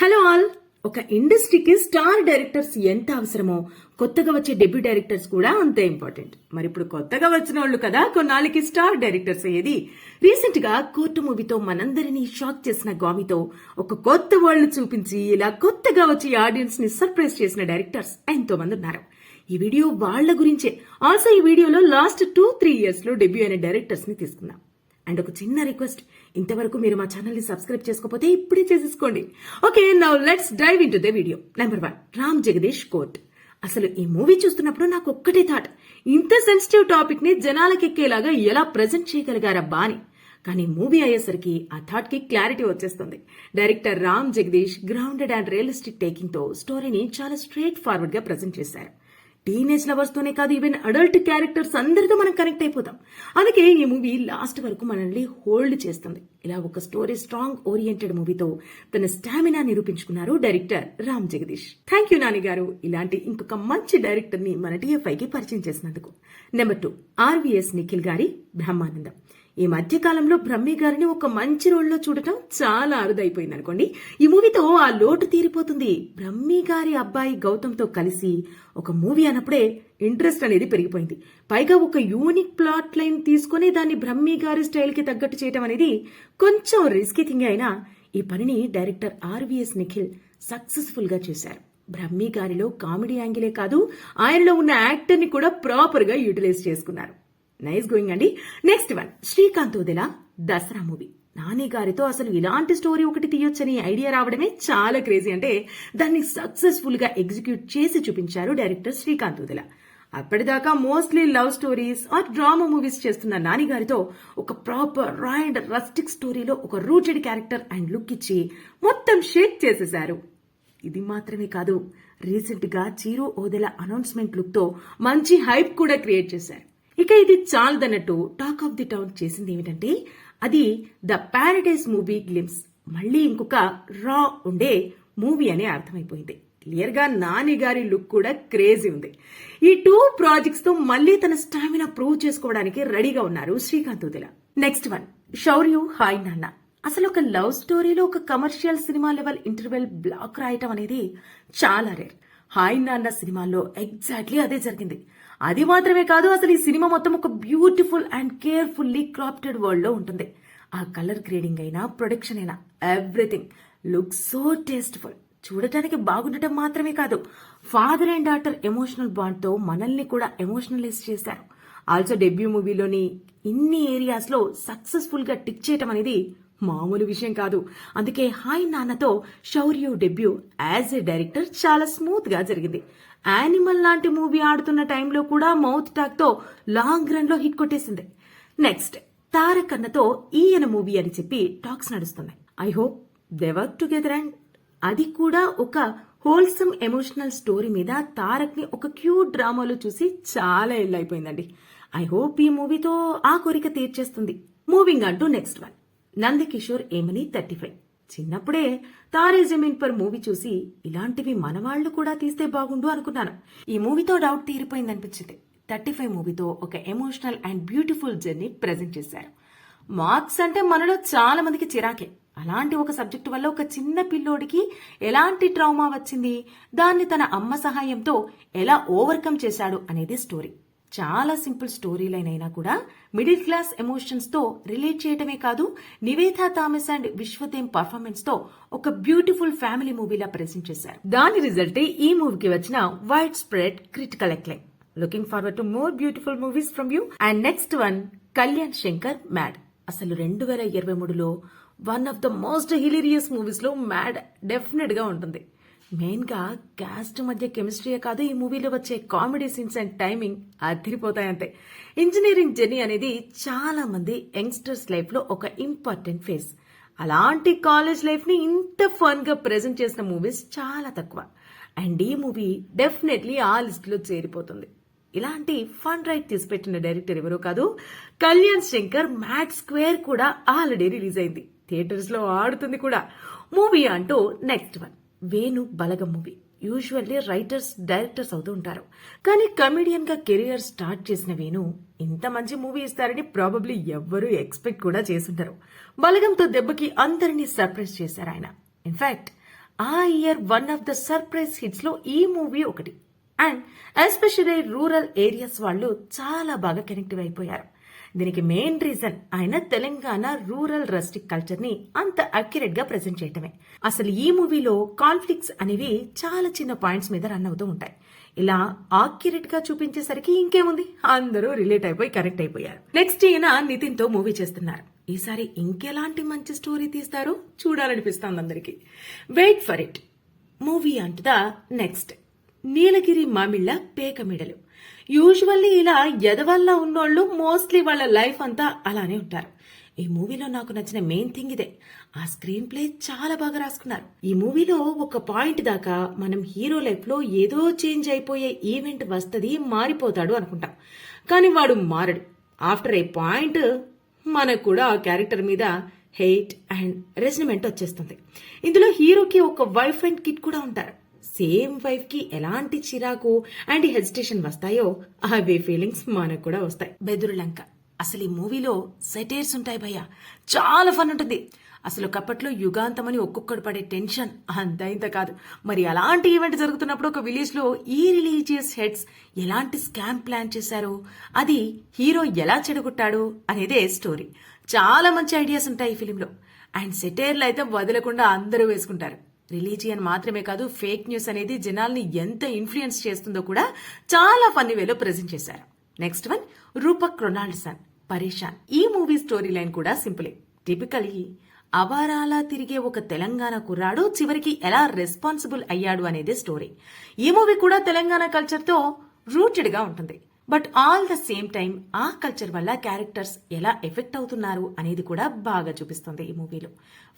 Hello all. ఒక ఇండస్ట్రీకి star directors ఎంత అవసరమో కొత్తగా వచ్చే డెబ్యూ డైరెక్టర్స్ కూడా అంతే ఇంపార్టెంట్. మరి ఇప్పుడు కొత్తగా వచ్చిన వాళ్ళు కదా కొన్నాళ్ళకి స్టార్ డైరెక్టర్స్ అయ్యేది. రీసెంట్ గా కోర్టు మూవీతో మనందరినీ షాక్ చేసిన గామితో ఒక కొత్త వరల్డ్ చూపించి ఇలా కొత్తగా వచ్చి ఆడియన్స్ ని సర్ప్రైజ్ చేసిన డైరెక్టర్స్ ఎంతో మంది ఉన్నారు. ఈ వీడియో వాళ్ల గురించే. ఆల్సో ఈ వీడియోలో లాస్ట్ 2-3 years లో డెబ్యూ అయిన డైరెక్టర్స్ ని తీసుకుందాం. అండ్ ఒక చిన్న రిక్వెస్ట్, ఇంతవరకు మీరు మా ఛానల్ ని సబ్స్క్రైబ్ చేసుకోకపోతే ఇప్పుడే చేసేసుకోండి. Okay, now let's dive into the video. Number 1, Ram Jagadish court. అసలు ఈ మూవీ చూస్తున్నప్పుడు నాకు ఒక్కటే థాట్, ఇంత సెన్సిటివ్ టాపిక్ ని జనాలకెక్కేలాగా ఎలా ప్రెజెంట్ చేయగలిగారబ్బా అని. కానీ మూవీ అయ్యేసరికి ఆ థాట్ కి క్లారిటీ వచ్చేస్తుంది. Director Ram Jagadish grounded and realistic taking తో స్టోరీని చాలా స్ట్రైట్ ఫార్వర్డ్ గా ప్రెజెంట్ చేశారు. టీనేజ్ లవర్స్ తోనే కాదు, ఈవెన్ అడల్ట్ క్యారెక్టర్స్ అందరితో మనం కనెక్ట్ అయిపోతాం. అందుకే ఈ మూవీ లాస్ట్ వరకు మనల్ని హోల్డ్ చేస్తుంది. ఇలా ఒక స్టోరీ స్ట్రాంగ్ ఓరియంటెడ్ మూవీతో తన స్టామినా నిరూపించుకున్నారు director Ram Jagadeesh. Thank you Nani garu, ఇలాంటి ఇంకొక మంచి డైరెక్టర్ ని మన టీఎఫ్ఐకి పరిచయం చేసినందుకు. నెంబర్ 2, ఆర్వీఎస్ నిఖిల్ గారి బ్రహ్మానందం. ఈ మధ్య కాలంలో బ్రహ్మి గారిని ఒక మంచి రోల్లో చూడటం చాలా అరుదైపోయింది అనుకోండి. ఈ మూవీతో ఆ లోటు తీరిపోతుంది. బ్రహ్మి గారి అబ్బాయి గౌతమ్ తో కలిసి ఒక మూవీ అన్నప్పుడే ఇంట్రెస్ట్ అనేది పెరిగిపోయింది. పైగా ఒక యూనిక్ ప్లాట్ లైన్ తీసుకుని దాన్ని బ్రహ్మి గారి స్టైల్ కి తగ్గట్టు చేయటం అనేది కొంచెం రిస్కీ థింగ్ అయినా ఈ పనిని డైరెక్టర్ ఆర్వీఎస్ నిఖిల్ సక్సెస్ఫుల్ గా చేశారు. బ్రహ్మి గారిలో కామెడీ యాంగిలే కాదు, ఆయనలో ఉన్న యాక్టర్ ని కూడా ప్రాపర్ గా యూటిలైజ్ చేసుకున్నారు. నైస్ గోయింగ్ అండి. Next 1, Srikanth Odela Dasara movie. నాని గారితో అసలు ఇలాంటి స్టోరీ ఒకటి తీయొచ్చని ఐడియా రావడమే చాలా క్రేజీ. అంటే దాన్ని సక్సెస్ఫుల్ గా ఎగ్జిక్యూట్ చేసి చూపించారు డైరెక్టర్ శ్రీకాంత్ వదిలా. అప్పటిదాకా mostly love stories or drama movies చేస్తున్న నాని గారితో ఒక ప్రాపర్ రా అండ్ రస్టిక్ స్టోరీలో ఒక రూటెడ్ క్యారెక్టర్ అండ్ లుక్ ఇచ్చి మొత్తం షేక్ చేసేశారు. ఇది మాత్రమే కాదు, రీసెంట్ గా చీరు ఓదెల అనౌన్స్మెంట్ లుక్ తో మంచి హైప్ కూడా క్రియేట్ చేశారు. ఇక ఇది చాలదన్నట్టు టాక్ ఆఫ్ ది టౌన్ చేసింది ఏమిటంటే అది ద ప్యారడైజ్ మూవీ గ్లిమ్స్. మళ్లీ ఇంకొక రా ఉండే మూవీ అనే అర్థమైపోయింది. క్లియర్ గా నాని గారి లుక్ కూడా క్రేజీ ఉంది. ఈ 2 ప్రాజెక్ట్స్ తో మళ్లీ తన స్టామినా ప్రూవ్ చేసుకోవడానికి రెడీగా ఉన్నారు శ్రీకాంత్ వదిలా. నెక్స్ట్ 1, శౌర్యు హాయ్ నాన్న. అసలు ఒక లవ్ స్టోరీలో ఒక commercial cinema level interval block రాయటం అనేది చాలా రేర్. హాయ్ నాన్న సినిమాలో ఎగ్జాక్ట్లీ అదే జరిగింది. అది మాత్రమే కాదు, అసలు ఈ సినిమా మొత్తం ఒక beautiful and carefully crafted world లో ఉంటుంది. ఆ కలర్ గ్రేడింగ్ అయినా ప్రొడక్షన్ అయినా ఎవ్రీథింగ్ లుక్ సో టేస్ట్ఫుల్. చూడటానికి బాగుండటం మాత్రమే కాదు, father and daughter emotional bond తో మనల్ని కూడా ఎమోషనలైజ్ చేశారు. ఆల్సో డెబ్యూ మూవీలోని ఇన్ని ఏరియాస్ లో సక్సెస్ఫుల్ గా టిక్ చేయటం అనేది మామూలు విషయం కాదు. అందుకే హాయ్ నాన్నతో శౌర్యు డెబ్యూ యాజ్ ఏ డైరెక్టర్ చాలా స్మూత్ గా జరిగింది. యానిమల్ లాంటి మూవీ ఆడుతున్న టైంలో కూడా మౌత్ టాక్ తో లాంగ్ రన్ లో హిట్ కొట్టేసింది. నెక్స్ట్, తారక్ అన్నతో ఈయన మూవీ అని చెప్పి టాక్స్ నడుస్తున్నాయి. I hope they work together and అది కూడా ఒక హోల్సమ్ ఎమోషనల్ స్టోరీ మీద తారక్ ని ఒక క్యూట్ డ్రామాలో చూసి చాలా ఏళ్ళు అయిపోయిందండి. ఐ హోప్ ఈ మూవీతో ఆ కోరిక తీర్చేస్తుంది. Moving on to next 1, Nandakishore Emani 35. చిన్నప్పుడే తారే జమీన్ పర్ మూవీ చూసి ఇలాంటివి మనవాళ్లు కూడా తీస్తే బాగుండు అనుకున్నాను. ఈ మూవీతో డౌట్ తీరిపోయిందనిపించింది. 35 మూవీతో ఒక emotional and beautiful journey present చేశారు. మార్క్స్ అంటే మనలో చాలా మందికి చిరాకే. అలాంటి ఒక సబ్జెక్టు వల్ల ఒక చిన్న పిల్లోడికి ఎలాంటి ట్రామా వచ్చింది, దాన్ని తన అమ్మ సహాయంతో ఎలా ఓవర్కమ్ చేశాడు అనేది స్టోరీ. చాలా సింపుల్ స్టోరీ లైన్ అయినా కూడా మిడిల్ క్లాస్ ఎమోషన్స్ తో రిలేట్ చేయటమే కాదు, Nivetha Thomas and Vishwadev performance తో ఒక బ్యూటిఫుల్ ఫ్యామిలీ మూవీలా ప్రెజెంట్ చేశారు. దాని రిజల్టే ఈ మూవీకి వచ్చిన wide spread critical acclaim. Looking forward to more beautiful movies from you. And next 1, Kalyan Shankar Mad. అసలు 2023లో one of the most hilarious movies లో మ్యాడ్ డెఫినెట్ గా ఉంటుంది. మెయిన్ గా క్యాస్ట్ మధ్య కెమిస్ట్రీయే కాదు, ఈ మూవీలో వచ్చే కామెడీ సీన్స్ అండ్ టైమింగ్ అదిరిపోతాయంతే. ఇంజనీరింగ్ జర్నీ అనేది చాలా మంది యంగ్స్టర్స్ లైఫ్ లో ఒక ఇంపార్టెంట్ ఫేజ్. అలాంటి కాలేజ్ లైఫ్ ని ఇంత ఫన్ గా ప్రెజెంట్ చేసిన మూవీస్ చాలా తక్కువ. అండ్ ఈ మూవీ డెఫినెట్లీ ఆ లిస్ట్ లో చేరిపోతుంది. ఇలాంటి ఫన్ రైడ్ తీసిపెట్టిన డైరెక్టర్ ఎవరో కాదు, కళ్యాణ్ శంకర్. మ్యాడ్ స్క్వేర్ కూడా ఆల్రెడీ రిలీజ్ అయింది, థియేటర్స్ లో ఆడుతుంది కూడా. మూవీ అంటూ నెక్స్ట్ 1, వేణు బలగం మూవీ. యూజువల్లీ రైటర్స్ డైరెక్టర్స్ అవుతూ ఉంటారు, కానీ కమెడియన్ గా కెరియర్ స్టార్ట్ చేసిన వేణు ఇంత మంచి మూవీ ఇస్తారని ప్రాబబ్లీ ఎవ్వరూ ఎక్స్పెక్ట్ కూడా చేసుంటారు. బలగంతో దెబ్బకి అందరినీ సర్ప్రైజ్ చేశారు ఆయన. ఇన్ఫాక్ట్ ఆ year one of the surprise hits లో ఈ మూవీ ఒకటి. అండ్ ఎస్పెషల్లీ రూరల్ ఏరియాస్ వాళ్ళు చాలా బాగా కనెక్టివ్ అయిపోయారు. దీనికి మెయిన్ రీజన్ ఆయన తెలంగాణ రూరల్ రస్టిక్ కల్చర్ ని అంత అక్యురేట్ గా ప్రెజెంట్ చేయటమే. అసలు ఈ మూవీలో కాన్ఫ్లిక్ట్స్ అనేవి చాలా చిన్న పాయింట్స్ మీద రన్ అవుతూ ఉంటాయి. ఇలా ఆక్యురేట్ గా చూపించేసరికి ఇంకేముంది, అందరూ రిలేట్ అయిపోయి కరెక్ట్ అయిపోయారు. నెక్స్ట్ ఈయన నితిన్ తో మూవీ చేస్తున్నారు. ఈసారి ఇంకెలాంటి మంచి స్టోరీ తీస్తారో చూడాలనిపిస్తోంది అందరికి. Wait for it. మూవీ అంటు ద నెక్స్ట్ నీలగిరి మామిళ్ళ పేకమిడలు. యూజువల్లీ ఇలా ఎదవల్లా ఉన్నోళ్ళు మోస్ట్లీ వాళ్ళ లైఫ్ అంతా అలానే ఉంటారు. ఈ మూవీలో నాకు నచ్చిన మెయిన్ థింగ్ ఇదే. ఆ స్క్రీన్ ప్లే చాలా బాగా రాసుకున్నారు. ఈ మూవీలో ఒక పాయింట్ దాకా మనం హీరో లైఫ్ లో ఏదో చేంజ్ అయిపోయే ఈవెంట్ వస్తది, మారిపోతాడు అనుకుంటాం. కానీ వాడు మారడు. ఆఫ్టర్ ఏ పాయింట్ మనకు కూడా ఆ క్యారెక్టర్ మీద హెయిట్ అండ్ రెసిమెంట్ వచ్చేస్తుంది. ఇందులో హీరోకి ఒక వైఫ్ అండ్ కిడ్ కూడా ఉంటారు. సేమ్ వైఫ్ కి ఎలాంటి చిరాకు అండ్ హెజిటేషన్ వస్తాయో అవే ఫీలింగ్స్ మనకు కూడా వస్తాయి. బెదురులంక. అసలు ఈ మూవీలో సెటైర్స్ ఉంటాయి భయ్య, చాలా ఫన్ ఉంటుంది. అసలు ఒకప్పట్లో యుగాంతమని ఒక్కొక్కడు పడే టెన్షన్ అంత ఇంత కాదు. మరి అలాంటి ఈవెంట్ జరుగుతున్నప్పుడు ఒక విలేజ్ లో ఈ రిలీజియస్ హెడ్స్ ఎలాంటి స్కామ్ ప్లాన్ చేశారు, అది హీరో ఎలా చెడగొట్టాడు అనేదే స్టోరీ. చాలా మంచి ఐడియాస్ ఉంటాయి ఈ ఫిలింలో. అండ్ సెటైర్లు అయితే వదలకుండా అందరూ వేసుకుంటారు. రిలీజియన్ మాత్రమే కాదు, ఫేక్ న్యూస్ అనేది జనాల్ని ఎంత ఇన్ఫ్లుయెన్స్ చేస్తుందో కూడా చాలా ఫన్నీ వేలో ప్రెజెంట్ చేశారు. నెక్స్ట్ వన్ రూపక్ రొనాల్డ్సన్ పరేషాన్. ఈ మూవీ స్టోరీ లైన్ కూడా సింపులే. టిపికల్లీ అవారాలా తిరిగే ఒక తెలంగాణ కుర్రాడు చివరికి ఎలా రెస్పాన్సిబుల్ అయ్యాడు అనేది స్టోరీ. ఈ మూవీ కూడా తెలంగాణ కల్చర్ తో రూటెడ్ గా ఉంటుంది. But all the same time ఆ కల్చర్ వల్ల క్యారెక్టర్స్ ఎలా ఎఫెక్ట్ అవుతున్నారు అనేది కూడా బాగా చూపిస్తుంది ఈ మూవీలో.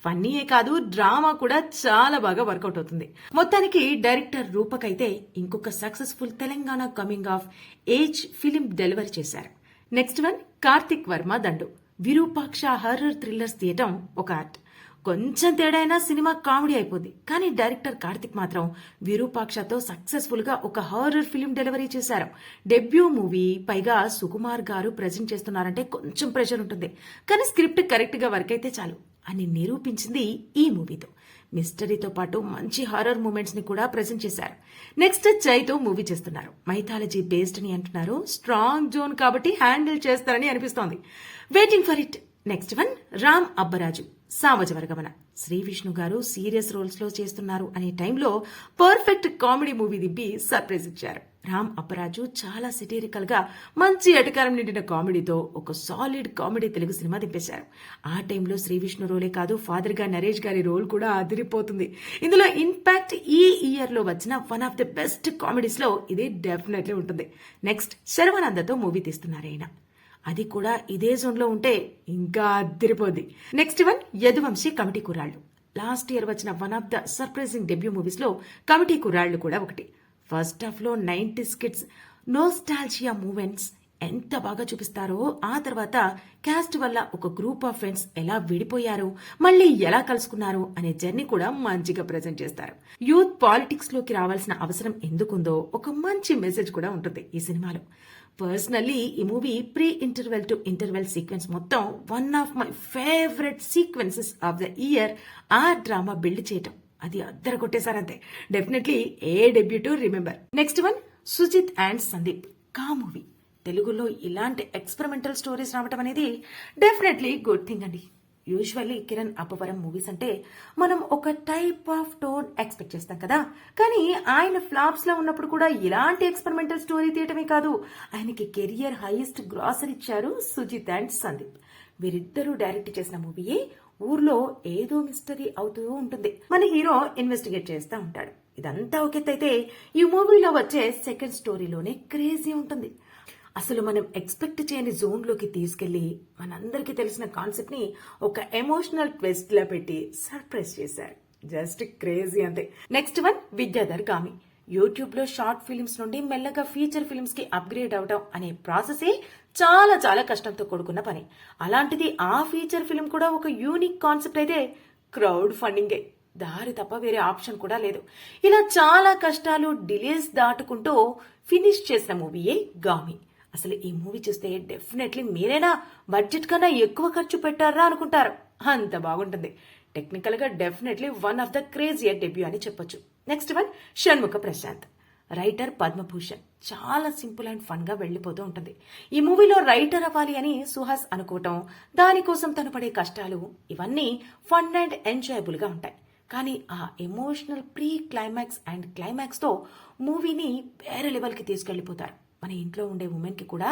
ఫన్నీయే కాదు, డ్రామా కూడా చాలా బాగా వర్కౌట్ అవుతుంది. మొత్తానికి డైరెక్టర్ రూపక్ అయితే ఇంకొక successful Telangana coming of age film delivery చేశారు. నెక్స్ట్ వన్ కార్తిక్ వర్మ దండు. విరూపాక్ష హర్రర్ థ్రిల్లర్స్ తీయటం ఒక ఆర్ట్. కొంచెం తేడా అయినా సినిమా కామెడీ అయిపోద్ది. కానీ డైరెక్టర్ కార్తిక్ మాత్రం విరూపాక్షతో సక్సెస్ఫుల్ గా ఒక హారర్ ఫిల్మ్ డెలివరీ చేశారు. డెబ్యూ మూవీ, పైగా సుకుమార్ గారు ప్రెజెంట్ చేస్తున్నారంటే కొంచెం ప్రెషర్ ఉంటుంది. కానీ స్క్రిప్ట్ కరెక్ట్ గా వర్క్ అయితే చాలు అని నిరూపించింది ఈ మూవీతో. మిస్టరీతో పాటు మంచి హారర్ మూమెంట్స్ ని కూడా ప్రెజెంట్ చేశారు. నెక్స్ట్ చైతో మూవీ చేస్తున్నారు. మైథాలజీ బేస్డ్ అని అంటున్నారు. స్ట్రాంగ్ జోన్ కాబట్టి హ్యాండిల్ చేస్తారని అనిపిస్తోంది. Waiting for it. Next one Ram Abbaraju Samajavaragamana. Sree Vishnu garu serious roles లో చేస్తున్నారు అనే టైంలో పర్ఫెక్ట్ కామెడీ మూవీ దిబ్బి సర్ప్రైజ్ ఇచ్చారు. రామ్ అబ్బరాజు చాలా సెటీరికల్ గా మంచి ఎటకారం నిండిన కామెడీతో ఒక సాలిడ్ కామెడీ తెలుగు సినిమా దింపేశారు. ఆ టైంలో శ్రీ విష్ణు రోలే కాదు, ఫాదర్ గా నరేష్ గారి రోల్ కూడా అదిరిపోతుంది. ఇందులో ఇన్పాక్ట్ ఈ ఇయర్ లో వచ్చిన one of the best comedies లో ఇది డెఫినెట్లీ ఉంటుంది. నెక్స్ట్ శర్వానందతో మూవీ తీస్తున్నారు ఆయన. అది కూడా ఇదే జోన్ లో ఉంటే ఇంకా అదిరిపోద్ది. Next one Yaduvamsi committee Kurrollu. Last year వచ్చిన one of the surprising debut movies లో కమిటీ కుర్రాళ్లు కూడా ఒకటి. ఫస్ట్ హాఫ్ లో 90s కిడ్స్ నోస్టాల్జియా మూమెంట్స్ ఎంత బాగా చూపిస్తారో, ఆ తర్వాత క్యాస్ట్ వల్ల ఒక గ్రూప్ ఆఫ్ ఫ్రెండ్స్ ఎలా విడిపోయారు, మళ్ళీ ఎలా కలుసుకున్నారు అనే జర్నీ కూడా మంచిగా ప్రెజెంట్ చేస్తారు. యూత్ పాలిటిక్స్ లోకి రావాల్సిన అవసరం ఎందుకుందో ఒక మంచి మెసేజ్ కూడా ఉంటుంది ఈ సినిమాలో. పర్సనల్లీ ఈ movie pre interval to interval sequence మొత్తం one of my favourite sequences of the year. ఆ డ్రామా బిల్డ్ చేయటం అది అద్దర కొట్టేశారంతే. Definitely a debut to remember. Next one Sujith and Sandeep Ka movie. తెలుగులో ఇలాంటి ఎక్స్పెరిమెంటల్ స్టోరీస్ రావటం అనేది డెఫినెట్లీ గుడ్ థింగ్ అండి. యూజువల్లీ కిరణ్ అప్పవరం మూవీస్ అంటే మనం ఒక టైప్ ఆఫ్ టోన్ ఎక్స్పెక్ట్ చేస్తాం కదా. కానీ ఆయన ఫ్లాప్స్ లో ఉన్నప్పుడు కూడా ఇలాంటి ఎక్స్పెరిమెంటల్ స్టోరీ తీయటమే కాదు, ఆయనకి కెరియర్ హైయెస్ట్ గ్రాసర్ ఇచ్చారు సుజిత్ అండ్ సందీప్. వీరిద్దరూ డైరెక్ట్ చేసిన మూవీయే. ఊర్లో ఏదో మిస్టరీ అవుతూ ఉంటుంది. మన హీరో ఇన్వెస్టిగేట్ చేస్తూ ఉంటాడు. ఇదంతా ఒకెత్తైతే ఈ మూవీలో వచ్చే సెకండ్ స్టోరీలోనే క్రేజీ ఉంటుంది. అసలు మనం ఎక్స్పెక్ట్ చేయని జోన్ లోకి తీసుకెళ్లి మనందరికీ తెలిసిన కాన్సెప్ట్ ని ఒక ఎమోషనల్ ట్విస్ట్ లా పెట్టి సర్ప్రైజ్ చేశారు. జస్ట్ క్రేజీ అంతే. Next one Vidyadhar Gaami. YouTube లో షార్ట్ ఫిలిమ్స్ నుండి మెల్లగా ఫీచర్ ఫిలిమ్స్ కి అప్గ్రేడ్ అవడం అనే ప్రాసెసే చాలా చాలా కష్టంతో కూడుకున్న పని. అలాంటిది ఆ ఫీచర్ ఫిలిం కూడా ఒక యూనిక్ కాన్సెప్ట్ అయితే క్రౌడ్ ఫండింగే, దారి తప్ప వేరే ఆప్షన్ కూడా లేదు. ఇలా చాలా కష్టాలు డిలేస్ దాటుకుంటూ ఫినిష్ చేసిన మూవీయే గామి. అసలు ఈ మూవీ చూస్తే డెఫినెట్లీ మీరైనా బడ్జెట్ కన్నా ఎక్కువ ఖర్చు పెట్టారా అనుకుంటారు, అంత బాగుంటుంది. టెక్నికల్ గా definitely one of the crazier debut అని చెప్పొచ్చు. Next one Shanmukha Prashanth, writer Padmabhushan. చాలా సింపుల్ అండ్ ఫన్ గా వెళ్లిపోతూ ఉంటుంది. ఈ మూవీలో రైటర్ అవ్వాలి అని సుహాస్ అనుకోవటం, దానికోసం తను పడే కష్టాలు, ఇవన్నీ ఫన్ అండ్ ఎంజాయబుల్ గా ఉంటాయి. కానీ ఆ emotional pre climax and climax తో మూవీని వేరే లెవెల్ కి తీసుకెళ్లిపోతారు. మన ఇంట్లో ఉండే ఉమెన్ కి కూడా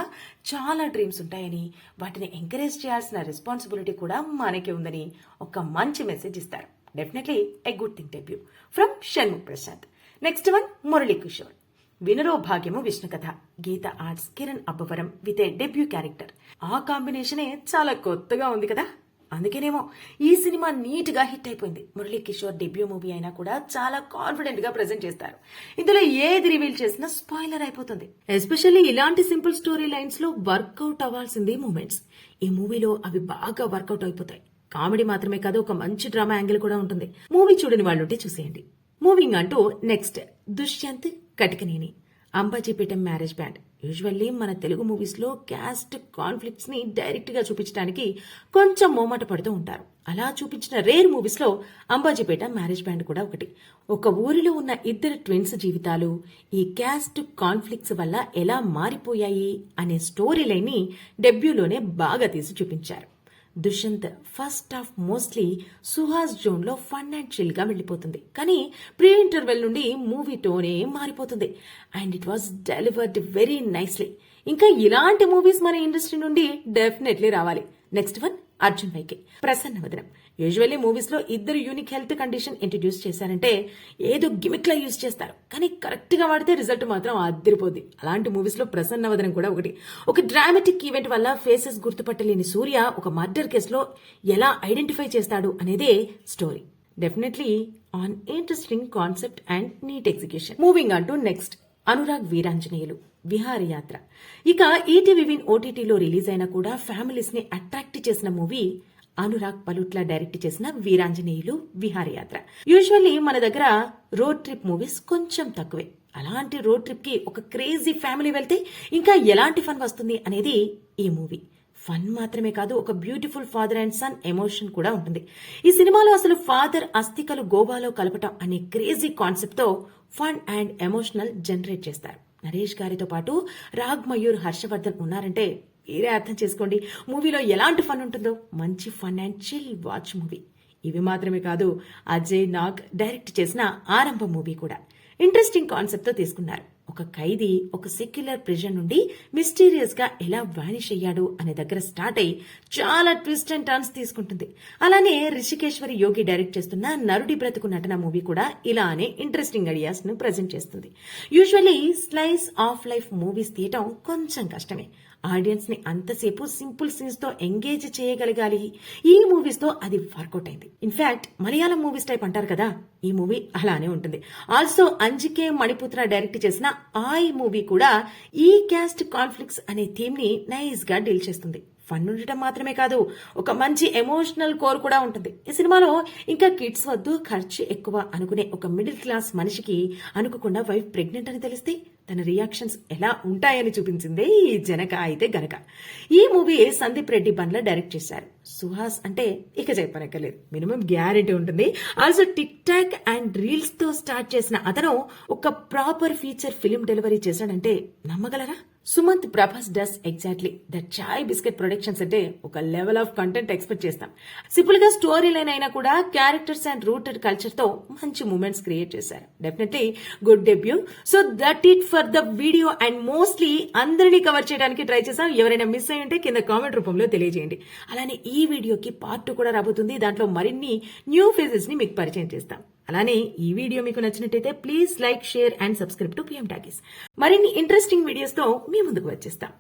చాలా డ్రీమ్స్ ఉంటాయని, వాటిని ఎంకరేజ్ చేయాల్సిన రెస్పాన్సిబిలిటీ కూడా మనకి ఉందని ఒక మంచి మెసేజ్ ఇస్తారు. Definitely a good thing debut from Shanmukha Prashanth. Next one Murali Kishore, Vinaro Bhagyamu Vishnu Katha, Geetha Arts, Kiran Abbavaram with a debut character. ఆ కాంబినేషనే చాలా కొత్తగా ఉంది కదా, అందుకేనేమో ఈ సినిమా నీట్ గా హిట్ అయిపోయింది. మురళీ కిషోర్ డెబ్యూ మూవీ అయినా కూడా చాలా కాన్ఫిడెంట్ గా ప్రెజెంట్ చేస్తారు. ఇందులో ఏది రివీల్ చేసినా స్పాయిలర్ అయిపోతుంది. ఎస్పెషల్లీ ఇలాంటి సింపుల్ స్టోరీ లైన్స్ లో వర్కౌట్ అవ్వాల్సింది మూమెంట్స్. ఈ మూవీలో అవి బాగా వర్కౌట్ అయిపోతాయి. కామెడీ మాత్రమే కాదు, ఒక మంచి డ్రామా యాంగిల్ కూడా ఉంటుంది. మూవీ చూడని వాళ్ళుంటే చూసేయండి. మూవింగ్ అంటూ next Dushyanth Katikaneni, Ambajipeta marriage band. Usually మన తెలుగు మూవీస్ లో క్యాస్ట్ కాన్ఫ్లిక్ట్స్ ని డైరెక్ట్ గా చూపించడానికి కొంచెం మోమాట పడుతూ ఉంటారు. అలా చూపించిన రేర్ మూవీస్ లో అంబాజీపేట మ్యారేజ్ బ్యాండ్ కూడా ఒకటి. ఒక ఊరిలో ఉన్న ఇద్దరు ట్విన్స్ జీవితాలు ఈ క్యాస్ట్ కాన్ఫ్లిక్ట్స్ వల్ల ఎలా మారిపోయాయి అనే స్టోరీ లైన్ ని డెబ్యూలోనే బాగా తీసి చూపించారు. Dushyanth first half mostly Suhas zone లో ఫన్ అండ్ చిల్ గా వెళ్లిపోతుంది. కానీ ప్రీ ఇంటర్వెల్ నుండి మూవీ టోనే మారిపోతుంది. And it was delivered very nicely. ఇంకా ఇలాంటి మూవీస్ మన ఇండస్ట్రీ నుండి డెఫినెట్లీ రావాలి. Next one Arjun Y K, Prasanna Vadanam. Usually movies లో ఇద్దరు యూనిక్ హెల్త్ కండిషన్ ఇంట్రడ్యూస్ చేశారంటే ఏదో గిమిక్ లా యూజ్ చేస్తారు, కానీ కరెక్ట్ గా వాడితే రిజల్ట్ మాత్రం అదిరిపోద్ది. అలాంటి మూవీస్ లో ప్రసన్న వదనం కూడా ఒకటి. ఒక డ్రామాటిక్ ఈవెంట్ వల్ల ఫేసెస్ గుర్తుపట్టలేని సూర్య ఒక మర్డర్ కేసులో ఎలా ఐడెంటిఫై చేస్తాడు అనేదే story. Definitely an interesting concept and neat execution. Moving అంటూ నెక్స్ట్ అనురాగ్ వీరాంజనేయులు, విహారయాత్ర. ఇక ఈటీవీ విన్ ఓటీటీలో రిలీజ్ అయినా కూడా ఫ్యామిలీస్ ని అట్రాక్ట్ చేసిన మూవీ అనురాగ్ పలుట్ల డైరెక్ట్ చేసిన వీరాంజనేయులు, విహారయాత్ర. యూజువల్లీ మన దగ్గర రోడ్ ట్రిప్ మూవీస్ కొంచెం తక్కువే. అలాంటి రోడ్ ట్రిప్ కి ఒక క్రేజీ ఫ్యామిలీ వెళ్తే ఇంకా ఎలాంటి ఫన్ వస్తుంది అనేది ఈ మూవీ. ఫన్ మాత్రమే కాదు, ఒక beautiful father and son emotion కూడా ఉంటుంది. ఈ సినిమాలో అసలు ఫాదర్ అస్థికలు గోవాలో కలపటం అనే క్రేజీ కాన్సెప్ట్ తో ఫన్ అండ్ ఎమోషనల్ జనరేట్ చేస్తారు. నరేష్ గారితో పాటు రాగ్ మయూర్, హర్షవర్ధన్ ఉన్నారంటే మీరే అర్థం చేసుకోండి మూవీలో ఎలాంటి ఫన్ ఉంటుందో. మంచి fun and chill watch movie. ఇవి మాత్రమే కాదు, అజయ్ నాగ్ డైరెక్ట్ చేసిన ఆరంభ మూవీ కూడా ఇంట్రెస్టింగ్ కాన్సెప్ట్ తో తీసుకున్నారు. ఒక ఖైదీ ఒక సెక్యులర్ ప్రిజన్ నుండి మిస్టీరియస్ గా ఎలా వానిష్ అయ్యాడు అనే దగ్గర స్టార్ట్ అయ్యి చాలా ట్విస్ట్ అండ్ టర్న్స్ తీసుకుంటుంది. అలానే రిషికేశ్వరి యోగి డైరెక్ట్ చేస్తున్న నరుడి బ్రతుకు నటన మూవీ కూడా ఇలానే ఇంట్రెస్టింగ్ ఐడియాస్ ను ప్రజెంట్ చేస్తుంది. Usually slice of life movies తీయటం కొంచెం కష్టమే. ఆడియన్స్ ని అంతసేపు సింపుల్ సీన్స్ తో ఎంగేజ్ చేయగలగాలి. ఈ మూవీస్ తో అది వర్కౌట్ అయింది. ఇన్ఫాక్ట్ మలయాళం మూవీస్ టైప్ అంటారు కదా, ఈ మూవీ అలానే ఉంటుంది. ఆల్సో అంజికే మణిపుత్ర డైరెక్ట్ చేసిన ఈ మూవీ కూడా ఈ క్యాస్ట్ కాన్ఫ్లిక్ట్స్ అనే థీమ్ ని నైస్ గా డీల్ చేస్తుంది. ఫన్ ఉండటం మాత్రమే కాదు, ఒక మంచి ఎమోషనల్ కోర్ కూడా ఉంటుంది. ఈ సినిమాలో ఇంకా కిడ్స్ వద్దు, ఖర్చు ఎక్కువ అనుకునే ఒక మిడిల్ క్లాస్ మనిషికి అనుకోకుండా వైఫ్ ప్రెగ్నెంట్ అని తెలిస్తే తన రియాక్షన్స్ ఎలా ఉంటాయని చూపించిందే ఈ జనక అయితే గనక. ఈ మూవీ సందీప్ రెడ్డి బండ్ల డైరెక్ట్ చేశారు. సుహాస్ అంటే ఇక చెప్పనక్కర్లేదు, మినిమం గ్యారెంటీ ఉంటుంది. Also TikTok and reels తో స్టార్ట్ చేసిన అతను ఒక ప్రాపర్ ఫీచర్ ఫిల్మ్ డెలివరీ చేశాడంటే నమ్మగలరా? Sumanth Prabhas does exactly that. Chai Bisket Productions అంటే ఒక లెవెల్ ఆఫ్ కంటెంట్ ఎక్స్పెక్ట్ చేస్తాం. సింపుల్ గా స్టోరీ లైన్ అయినా కూడా క్యారెక్టర్స్ అండ్ రూటెడ్ కల్చర్ తో మంచి మూమెంట్స్ క్రియేట్ చేశారు. Definitely good debut. So that it for the video. And mostly అందరినీ కవర్ చేయడానికి ట్రై చేసాం. ఎవరైనా మిస్ అయ్యి ఉంటే కింద కామెంట్ రూపంలో తెలియజేయండి. అలానే ఈ వీడియోకి పార్ట్ 2 కూడా రాబోతుంది. దాంట్లో మరిన్ని న్యూ ఫేసెస్ ని మీకు పరిచయం చేస్తాం. అలానే ఈ వీడియో మీకు నచ్చినట్టయితే please like, share and subscribe to PM talkies. మరిన్ని ఇంట్రెస్టింగ్ వీడియోస్ తో మీ ముందుకు వచ్చేస్తాం.